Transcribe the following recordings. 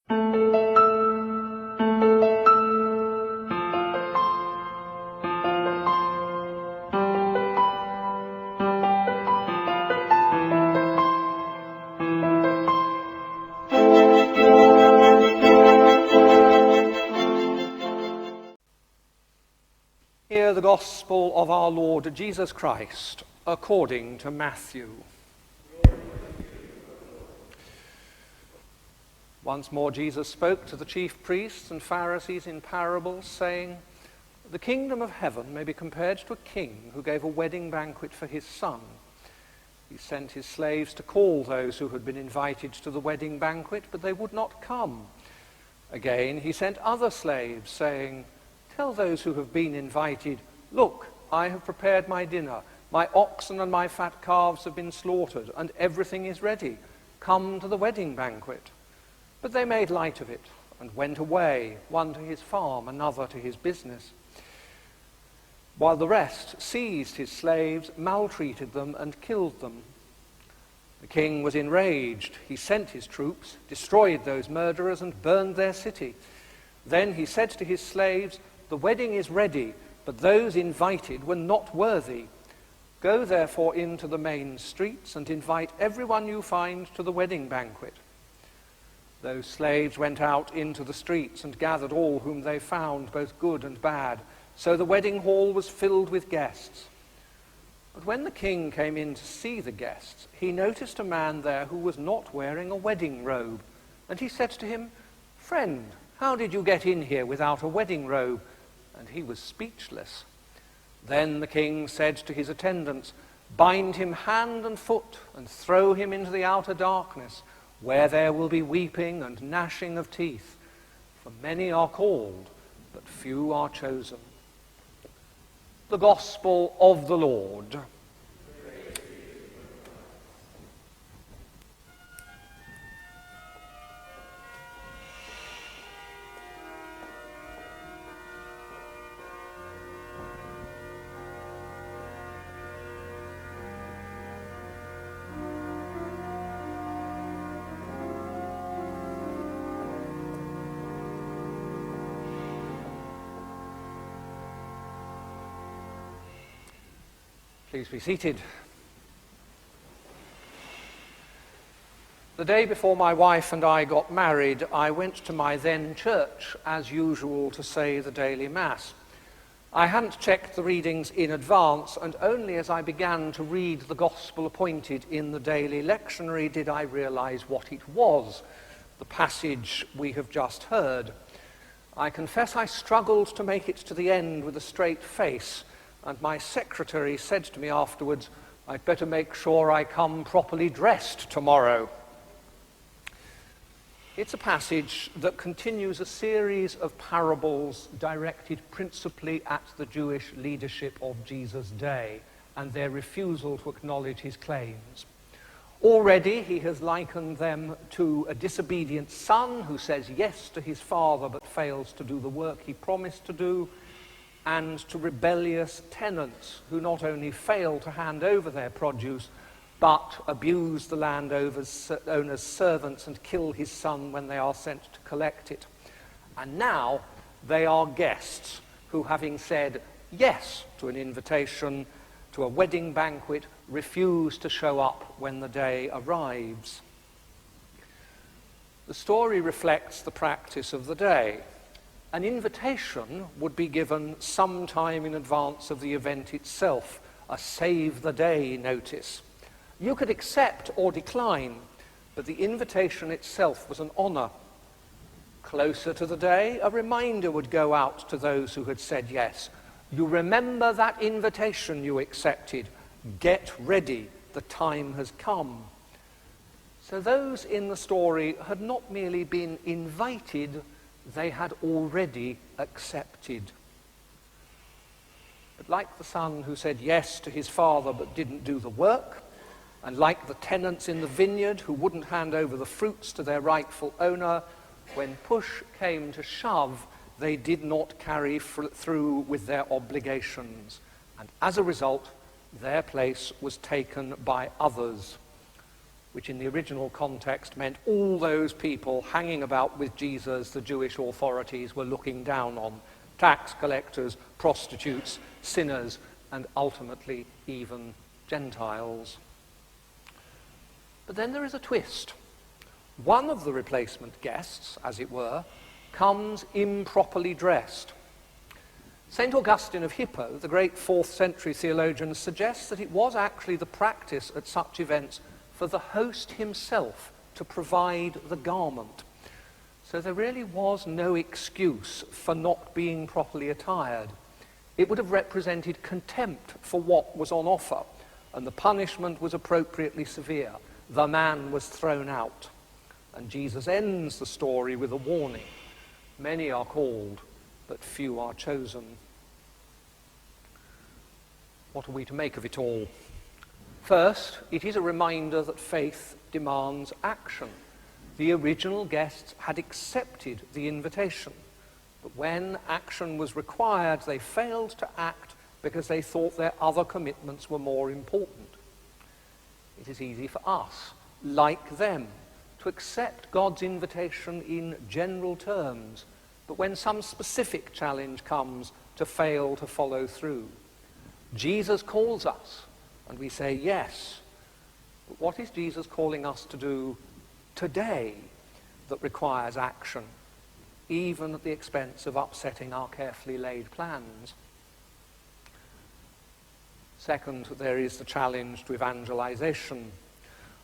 Hear the Gospel of our Lord Jesus Christ according to Matthew. Once more Jesus spoke to the chief priests and Pharisees in parables, saying, "The kingdom of heaven may be compared to a king who gave a wedding banquet for his son. He sent his slaves to call those who had been invited to the wedding banquet, but they would not come. Again, he sent other slaves, saying, 'Tell those who have been invited, look, I have prepared my dinner. My oxen and my fat calves have been slaughtered, and everything is ready. Come to the wedding banquet.' But they made light of it and went away, one to his farm, another to his business, while the rest seized his slaves, maltreated them, and killed them. The king was enraged. He sent his troops, destroyed those murderers, and burned their city. Then he said to his slaves, 'The wedding is ready, but those invited were not worthy. Go therefore into the main streets and invite everyone you find to the wedding banquet.' Those slaves went out into the streets and gathered all whom they found, both good and bad. So the wedding hall was filled with guests. But when the king came in to see the guests, he noticed a man there who was not wearing a wedding robe. And he said to him, 'Friend, how did you get in here without a wedding robe?' And he was speechless. Then the king said to his attendants, 'Bind him hand and foot and throw him into the outer darkness, where there will be weeping and gnashing of teeth. For many are called, but few are chosen.'" The Gospel of the Lord. Please be seated. The day before my wife and I got married, I went to my then church, as usual, to say the daily Mass. I hadn't checked the readings in advance, and only as I began to read the Gospel appointed in the daily lectionary did I realize what it was, the passage we have just heard. I confess I struggled to make it to the end with a straight face, and my secretary said to me afterwards, "I'd better make sure I come properly dressed tomorrow." It's a passage that continues a series of parables directed principally at the Jewish leadership of Jesus' day and their refusal to acknowledge his claims. Already he has likened them to a disobedient son who says yes to his father but fails to do the work he promised to do, and to rebellious tenants who not only fail to hand over their produce, but abuse the landowner's servants and kill his son when they are sent to collect it. And now they are guests who, having said yes to an invitation to a wedding banquet, refuse to show up when the day arrives. The story reflects the practice of the day. An invitation would be given some time in advance of the event itself, a save-the-day notice. You could accept or decline, but the invitation itself was an honor. Closer to the day, a reminder would go out to those who had said yes. You remember that invitation you accepted. Get ready, the time has come. So those in the story had not merely been invited, they had already accepted. But like the son who said yes to his father but didn't do the work, and like the tenants in the vineyard who wouldn't hand over the fruits to their rightful owner, when push came to shove, they did not carry through with their obligations. And as a result, their place was taken by others. which in the original context meant all those people hanging about with Jesus the Jewish authorities were looking down on: tax collectors, prostitutes, sinners, and ultimately even Gentiles. But then there is a twist. One of the replacement guests, as it were, comes improperly dressed. St. Augustine of Hippo, the great 4th century theologian, suggests that it was actually the practice at such events for the host himself to provide the garment. So there really was no excuse for not being properly attired. It would have represented contempt for what was on offer, and the punishment was appropriately severe. The man was thrown out. And Jesus ends the story with a warning: many are called, but few are chosen. What are we to make of it all? First, it is a reminder that faith demands action. The original guests had accepted the invitation, but when action was required, they failed to act because they thought their other commitments were more important. It is easy for us, like them, to accept God's invitation in general terms, but when some specific challenge comes, to fail to follow through. Jesus calls us, and we say yes. But what is Jesus calling us to do today that requires action, even at the expense of upsetting our carefully laid plans? Second, there is the challenge to evangelization.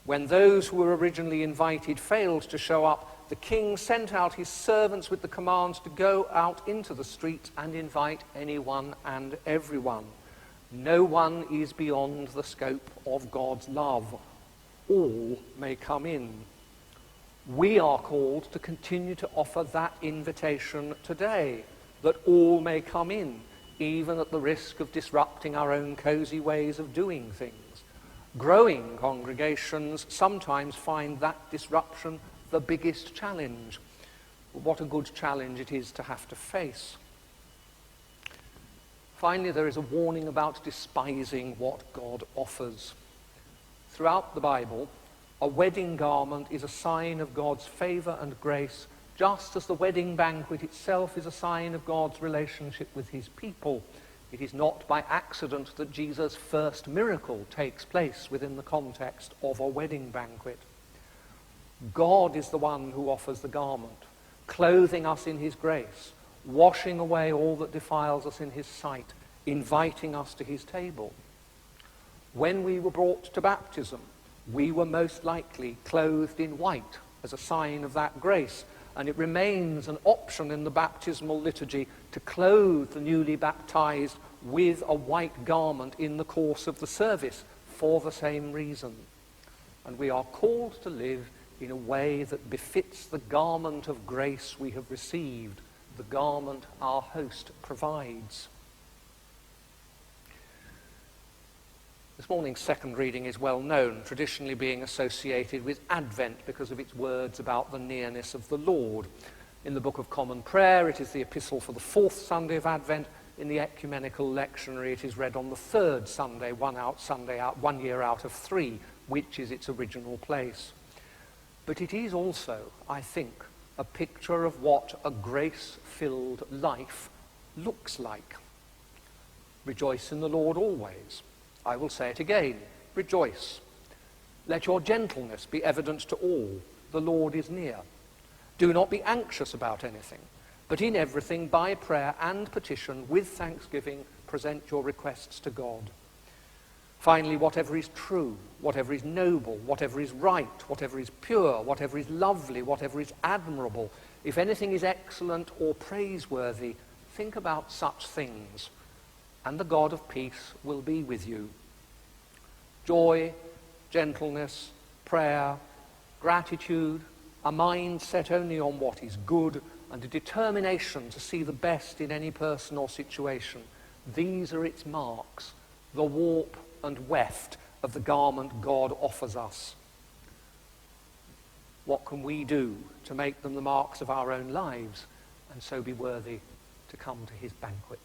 When those who were originally invited failed to show up, the king sent out his servants with the command to go out into the streets and invite anyone and everyone. No one is beyond the scope of God's love. All may come in. We are called to continue to offer that invitation today, that all may come in, even at the risk of disrupting our own cozy ways of doing things. Growing congregations sometimes find that disruption the biggest challenge. But what a good challenge it is to have to face. Finally, there is a warning about despising what God offers. Throughout the Bible, a wedding garment is a sign of God's favor and grace, just as the wedding banquet itself is a sign of God's relationship with his people. It is not by accident that Jesus' first miracle takes place within the context of a wedding banquet. God is the one who offers the garment, clothing us in his grace, washing away all that defiles us in his sight, inviting us to his table. When we were brought to baptism, we were most likely clothed in white as a sign of that grace, and it remains an option in the baptismal liturgy to clothe the newly baptized with a white garment in the course of the service for the same reason. And we are called to live in a way that befits the garment of grace we have received, the garment our host provides. This morning's second reading is well known, traditionally being associated with Advent because of its words about the nearness of the Lord. In the Book of Common Prayer, it is the epistle for the 4th Sunday of Advent. In the ecumenical lectionary, it is read on the 3rd Sunday, one year out of 3, which is its original place. But it is also, I think, a picture of what a grace-filled life looks like. Rejoice in the Lord always. I will say it again, rejoice. Let your gentleness be evident to all. The Lord is near. Do not be anxious about anything, but in everything, by prayer and petition, with thanksgiving, present your requests to God. Finally, whatever is true, whatever is noble, whatever is right, whatever is pure, whatever is lovely, whatever is admirable, if anything is excellent or praiseworthy, think about such things, and the God of peace will be with you. Joy, gentleness, prayer, gratitude, a mind set only on what is good, and a determination to see the best in any person or situation. These are its marks, the warp and weft of the garment God offers us. What can we do to make them the marks of our own lives and so be worthy to come to his banquet?